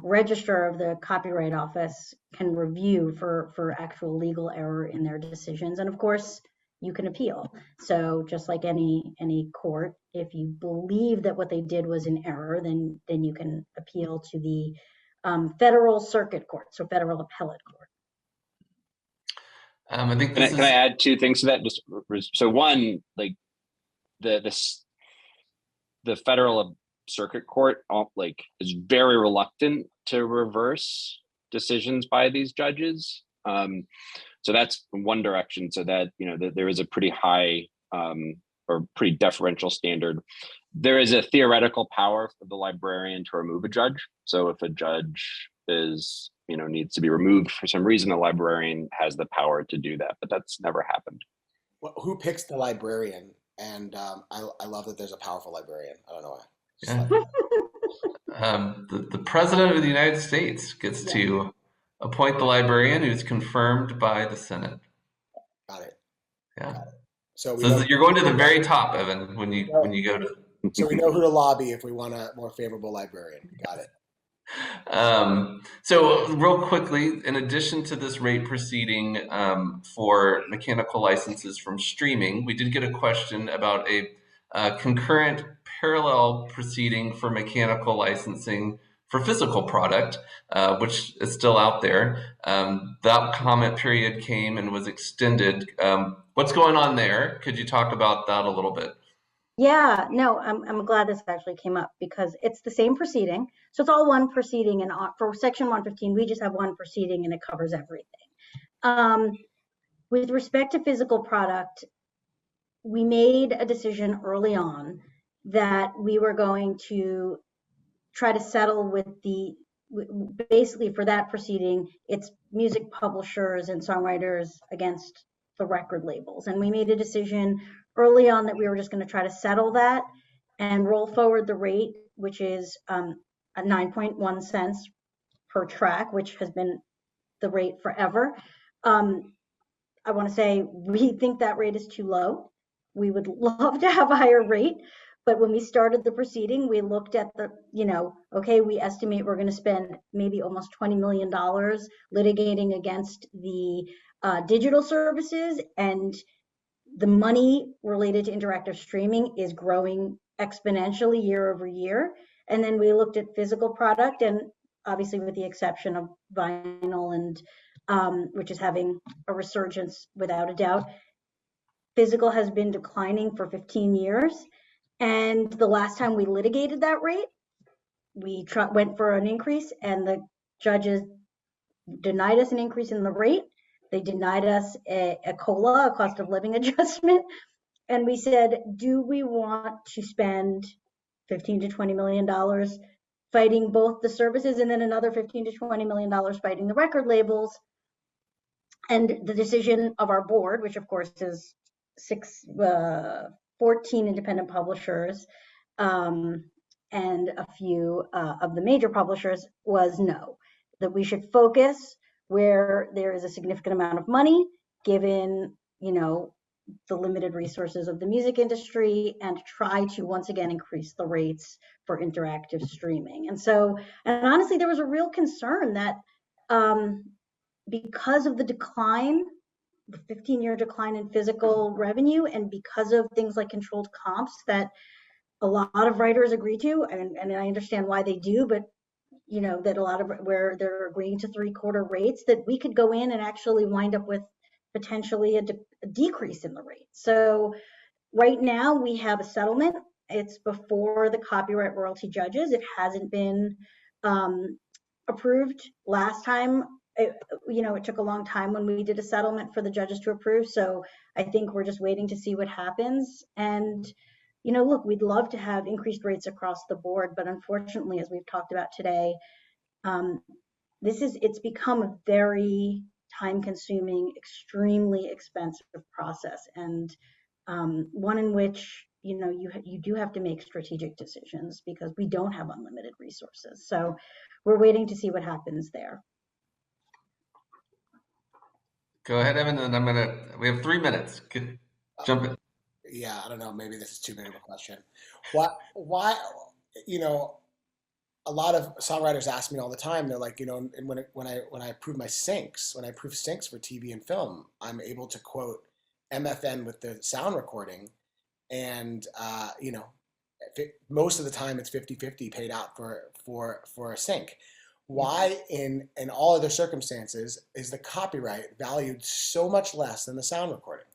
Register of the Copyright Office can review for actual legal error in their decisions. And of course, you can appeal. So just like any court, if you believe that what they did was an error, then you can appeal to the Federal Circuit Court, so Federal Appellate Court. I think can I add 2 things to that? Just so one, like the Federal Circuit Court is very reluctant to reverse decisions by these judges. So that's one direction. So that that there is a pretty high or pretty deferential standard. There is a theoretical power for the librarian to remove a judge. So if a judge is needs to be removed for some reason, the librarian has the power to do that. But that's never happened. Well, who picks the librarian? And I love that there's a powerful librarian. I don't know why. Yeah. The President of the United States gets to appoint the librarian, who's confirmed by the Senate. Got it. Yeah. Got it. So you're going to the very top, Evan, when you go to. So we know who to lobby if we want a more favorable librarian. Got it. So real quickly, in addition to this rate proceeding for mechanical licenses from streaming, we did get a question about a concurrent parallel proceeding for mechanical licensing for physical product, which is still out there. That comment period came and was extended. What's going on there? Could you talk about that a little bit? Yeah, no, I'm glad this actually came up because it's the same proceeding. So it's all one proceeding, and for Section 115, we just have one proceeding and it covers everything. With respect to physical product, we made a decision early on that we were going to try to settle with basically for that proceeding, it's music publishers and songwriters against the record labels. And we made a decision early on that we were just going to try to settle that and roll forward the rate, which is at 9.1 cents per track, which has been the rate forever. I want to say we think that rate is too low. We would love to have a higher rate, But when we started the proceeding, we looked at the, okay, we estimate we're going to spend maybe almost $20 million litigating against the digital services, and the money related to interactive streaming is growing exponentially year over year. And then we looked at physical product, and obviously with the exception of vinyl, and which is having a resurgence without a doubt, physical has been declining for 15 years. And the last time we litigated that rate, we went for an increase, and the judges denied us an increase in the rate. They denied us a COLA, a cost of living adjustment. And we said, do we want to spend $15 to $20 million fighting both the services, and then another $15 to $20 million fighting the record labels? And the decision of our board, which of course is 14 independent publishers and a few of the major publishers, was no, that we should focus where there is a significant amount of money, given, the limited resources of the music industry, and try to once again increase the rates for interactive streaming. And honestly, there was a real concern that because of the decline, the 15-year decline in physical revenue, and because of things like controlled comps that a lot of writers agree to, and I understand why they do, but that a lot of where they're agreeing to 3/4 rates, that we could go in and actually wind up with potentially a decrease in the rate. So right now we have a settlement. It's before the copyright royalty judges. It hasn't been approved. Last time, it took a long time when we did a settlement for the judges to approve. So I think we're just waiting to see what happens. And look, we'd love to have increased rates across the board, but unfortunately, as we've talked about today, it's become a very time-consuming, extremely expensive process, and one in which you do have to make strategic decisions because we don't have unlimited resources. So we're waiting to see what happens there. Go ahead, Evan, and we have 3 minutes. Jump in. Yeah, I don't know. Maybe this is too big of a question. Why, a lot of songwriters ask me all the time. They're like, and when I approve my syncs, when I approve syncs for TV and film, I'm able to quote MFN with the sound recording, and most of the time it's 50-50 paid out for a sync. Why, in all other circumstances, is the copyright valued so much less than the sound recording?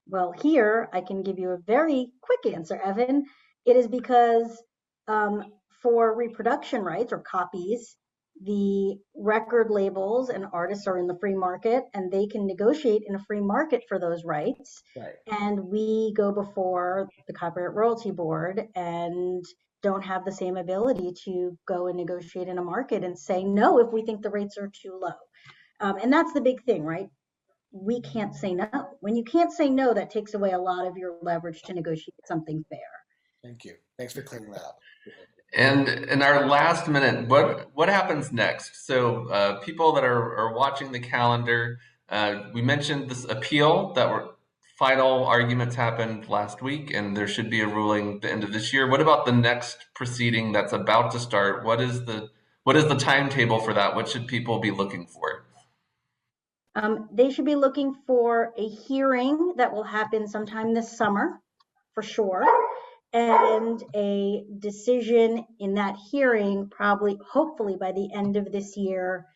Well, here I can give you a very quick answer, Evan. It is because for reproduction rights or copies, the record labels and artists are in the free market, and they can negotiate in a free market for those rights. Right. And we go before the Copyright Royalty Board and don't have the same ability to go and negotiate in a market and say no if we think the rates are too low. And that's the big thing, right? We can't say no. When you can't say no, that takes away a lot of your leverage to negotiate something fair. Thank you. Thanks for clearing that up. And in our last minute, what happens next? So people that are watching the calendar, we mentioned this appeal final arguments happened last week, and there should be a ruling at the end of this year. What about the next proceeding that's about to start? What is the timetable for that? What should people be looking for? They should be looking for a hearing that will happen sometime this summer, for sure, and a decision in that hearing hopefully by the end of this year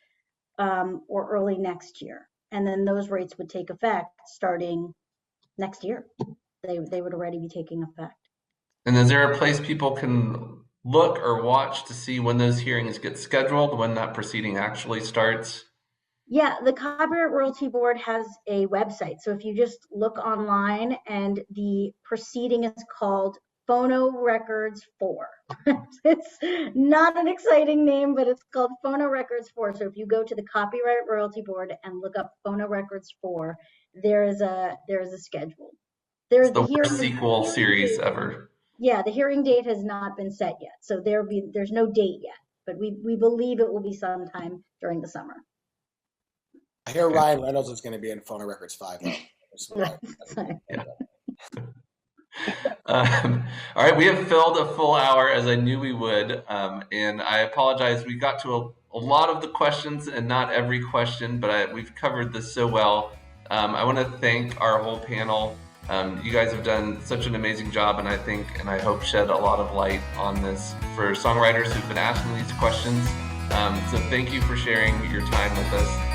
or early next year. And then those rates would take effect starting next year. They would already be taking effect. And is there a place people can look or watch to see when those hearings get scheduled, when that proceeding actually starts? Yeah, the Copyright Royalty Board has a website. So if you just look online, and the proceeding is called Phono Records 4. It's not an exciting name, but it's called Phono Records 4. So if you go to the Copyright Royalty Board and look up Phono Records 4, there is a schedule. There's the worst sequel series ever. Yeah, the hearing date has not been set yet. So there's no date yet, but we believe it will be sometime during the summer. I hear Ryan Reynolds is going to be in Phono Records 5. All right, we have filled a full hour as I knew we would, and I apologize. We got to a lot of the questions and not every question, but we've covered this so well. I want to thank our whole panel. You guys have done such an amazing job, and I hope shed a lot of light on this for songwriters who've been asking these questions. So thank you for sharing your time with us.